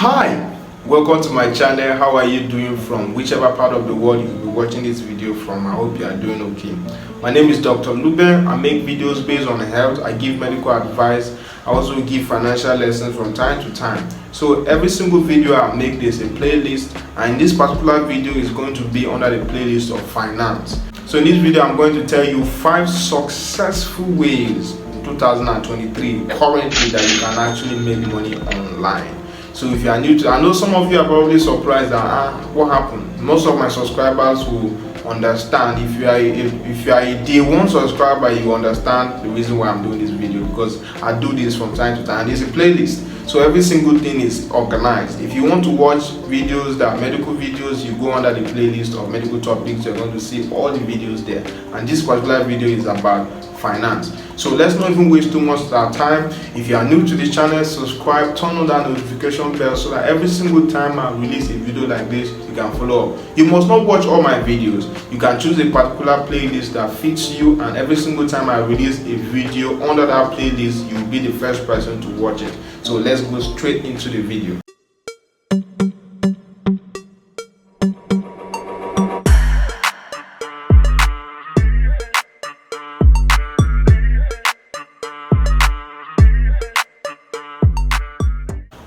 Hi, welcome to my channel. How are you doing from whichever part of the world you'll be watching this video from? I hope you are doing okay. My name is Dr. Lube. I make videos based on health. I give medical advice. I also give financial lessons from time to time. So every single video I make, there's a playlist, and this particular video is going to be under the playlist of finance. So in this video I'm going to tell you 5 successful ways in 2023 currently that you can actually make money online. So if you are new to, I know some of you are probably surprised that what happened. Most of my subscribers will understand. If you are a day one subscriber, you understand the reason why I'm doing this video, because I do this from time to time. There's a playlist, so every single thing is organized. If you want to watch videos that are medical videos, you go under the playlist of medical topics. You're going to see all the videos there, and this particular video is about finance. So let's not even waste too much of our time. If you are new to this channel, subscribe, turn on that notification bell so that every single time I release a video like this, you can follow up. You must not watch all my videos. You can choose a particular playlist that fits you, and every single time I release a video under that playlist, you'll be the first person to watch it. So let's go straight into the video.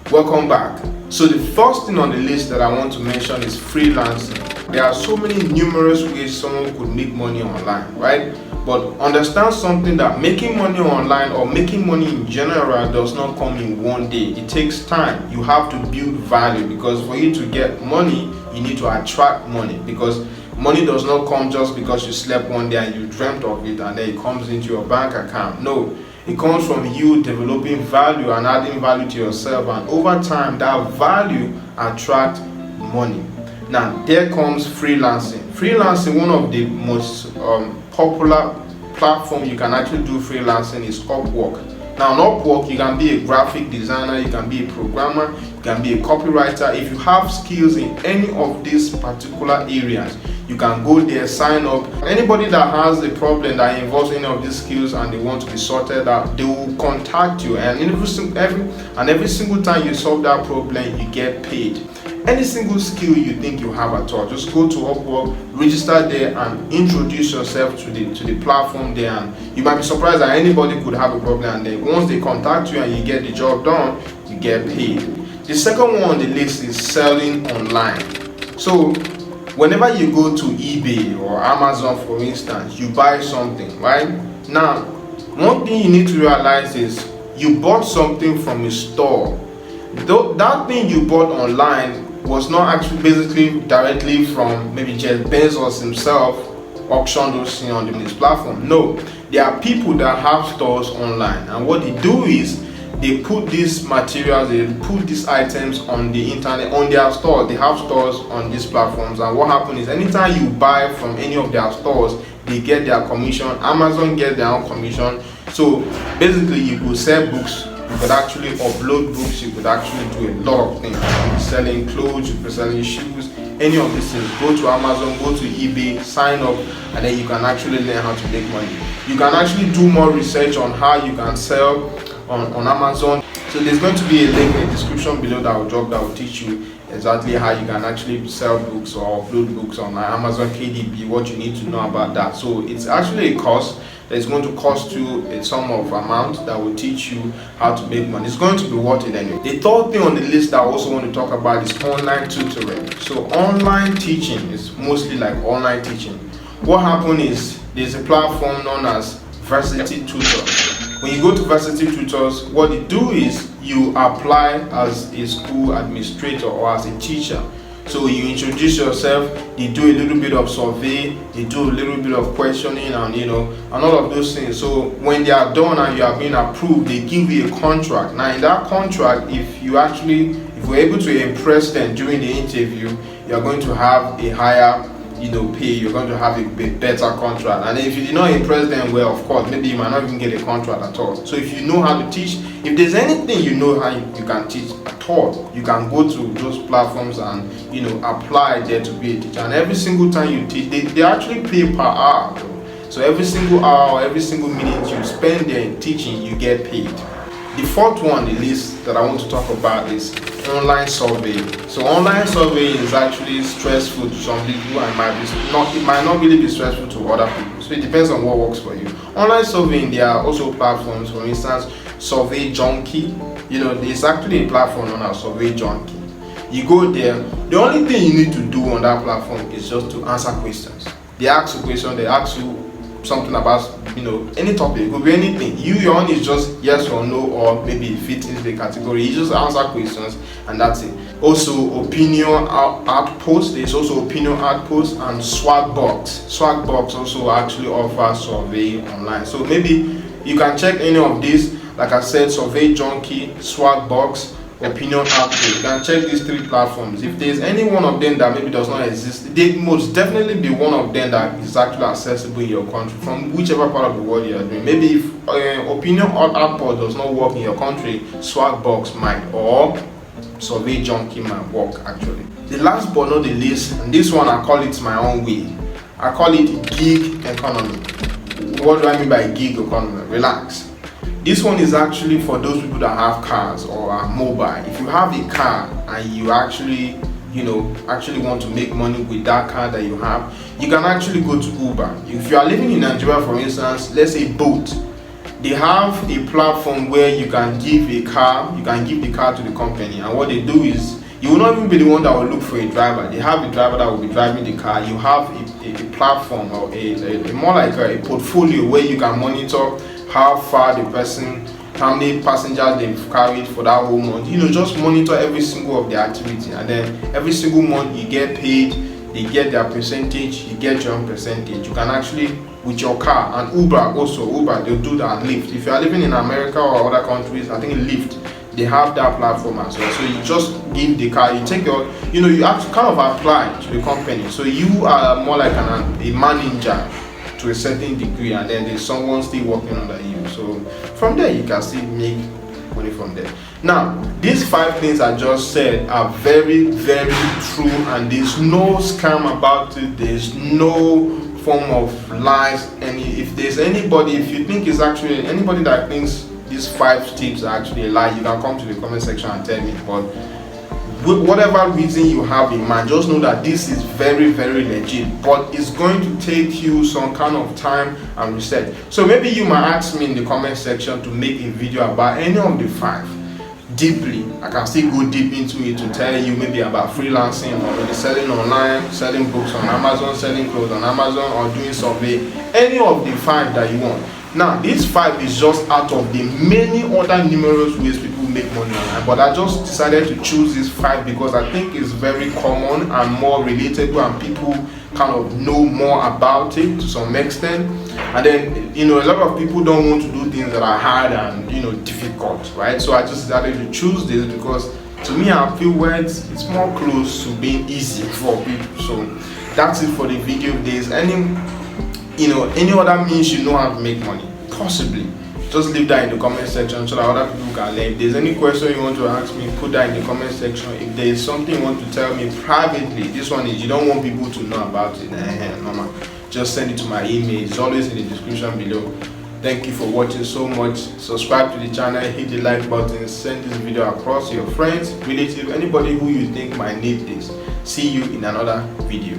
Welcome back. So the first thing on the list that I want to mention is freelancing. There are so many numerous ways someone could make money online, right? But understand something, that making money online or making money in general does not come in one day. It takes time. You have to build value, because for you to get money, you need to attract money, because money does not come just because you slept one day and you dreamt of it and then it comes into your bank account. No. It comes from you developing value and adding value to yourself, and over time that value attracts money. Now there comes freelancing. Freelancing, one of the most popular platforms you can actually do freelancing is Upwork. Now on Upwork, you can be a graphic designer, you can be a programmer, you can be a copywriter. If you have skills in any of these particular areas, you can go there, sign up. Anybody that has a problem that involves any of these skills and they want to be sorted out, they will contact you, and every single time you solve that problem, you get paid. Any single skill you think you have at all, just go to Upwork, register there, and introduce yourself to the platform there, and you might be surprised that anybody could have a problem, and then once they contact you and you get the job done, you get paid. The second one on the list is selling online. So whenever you go to eBay or Amazon, for instance, you buy something, right? Now, one thing you need to realize is you bought something from a store. That thing you bought online was not actually basically directly from maybe Jeff Bezos himself auctioned those things on this platform. No, there are people that have stores online, and what they do is they put these materials, they put these items on the internet, on their stores. They have stores on these platforms, and what happens is anytime you buy from any of their stores, they get their commission. Amazon gets their own commission. So basically, you could sell books, you could actually upload books, you could actually do a lot of things. You could be selling clothes, you could be selling shoes, any of these things. Go to Amazon, go to eBay, sign up, and then you can actually learn how to make money. You can actually do more research on how you can sell on Amazon. So there's going to be a link in the description below that will drop, that will teach you exactly how you can actually sell books or upload books on Amazon KDP, what you need to know about that. So it's actually a course that is going to cost you a sum of amount that will teach you how to make money. It's going to be worth it anyway. The third thing on the list that I also want to talk about is online tutoring. So online teaching is mostly like online teaching. What happened is there's a platform known as Varsity Tutors. When you go to Varsity Tutors, what they do is you apply as a school administrator or as a teacher. So you introduce yourself, they do a little bit of survey, they do a little bit of questioning, and all of those things. So when they are done and you are being approved, they give you a contract. Now in that contract, if you're able to impress them during the interview, you're going to have a higher pay, you're going to have a better contract. And if you did not impress them well, of course, maybe you might not even get a contract at all. So if you know how to teach, if there's anything you know how you can teach at all, you can go to those platforms and apply there to be a teacher. And every single time you teach, they actually pay per hour. So every single hour or every single minute you spend there in teaching, you get paid. The fourth one on the list that I want to talk about is online survey. So online survey is actually stressful to some people and it might not really be stressful to other people. So it depends on what works for you. Online surveying, there are also platforms, for instance, Survey Junkie. There's actually a platform on our Survey Junkie. You go there, the only thing you need to do on that platform is just to answer questions. They ask you questions, they ask you something about any topic. It could be anything. Your own is just yes or no, or maybe it fits into the category. You just answer questions and that's it. Also, opinion outpost. There's also opinion outpost and Swagbox. Swagbox also actually offers survey online. So maybe you can check any of these. Like I said, Survey Junkie, Swagbox, Opinion Outpost. You can check these 3 platforms. If there's any one of them that maybe does not exist, they most definitely be one of them that is actually accessible in your country from whichever part of the world you are doing. Maybe if Opinion Outpost does not work in your country, Swagbox might, or Survey Junkie might work actually. The last but not the least, and this one I call it my own way. I call it gig economy. What do I mean by gig economy? Relax. This one is actually for those people that have cars or are mobile. If you have a car and you actually want to make money with that car that you have, you can actually go to Uber. If you are living in Nigeria, for instance, let's say Bolt, they have a platform where you can give the car to the company, and what they do is you will not even be the one that will look for a driver. They have a driver that will be driving the car. You have a platform or a more like a portfolio where you can monitor how far the person, how many passengers they've carried for that whole month. Just monitor every single of their activity, and then every single month you get paid. They get their percentage, you get your own percentage. You can actually, with your car, and Uber, they'll do that. Lyft, if you are living in America or other countries, I think Lyft, they have that platform as well. So you just give the car, you take your, you have to kind of apply to the company. So you are more like a manager to a certain degree, and then there's someone still working under you. So from there you can still make money from there. Now, these 5 things I just said are very, very true, and there's no scam about it. There's no form of lies. And if there's anybody, if you think it's actually anybody that thinks these 5 tips are actually a lie, you can come to the comment section and tell me. But with whatever reason you have in mind, just know that this is very, very legit, but it's going to take you some kind of time and research. So maybe you might ask me in the comment section to make a video about any of the 5 deeply. I can still go deep into it to tell you maybe about freelancing, or maybe selling online, selling books on Amazon, selling clothes on Amazon, or doing survey. Any of the 5 that you want. Now, this 5 is just out of the many other numerous ways people make money online, but I just decided to choose this 5 because I think it's very common and more relatable, and people kind of know more about it to some extent. And then a lot of people don't want to do things that are hard and difficult, right? So I just decided to choose this because to me I feel it's more close to being easy for people. So that's it for the video. If there's any other means you know how to make money, possibly, just leave that in the comment section so that other people can learn. If there's any question you want to ask me, put that in the comment section. If there's something you want to tell me privately, this one is you don't want people to know about it, normal, just send it to my email. It's always in the description below. Thank you for watching so much. Subscribe to the channel, hit the like button, send this video across to your friends, relatives, anybody who you think might need this. See you in another video.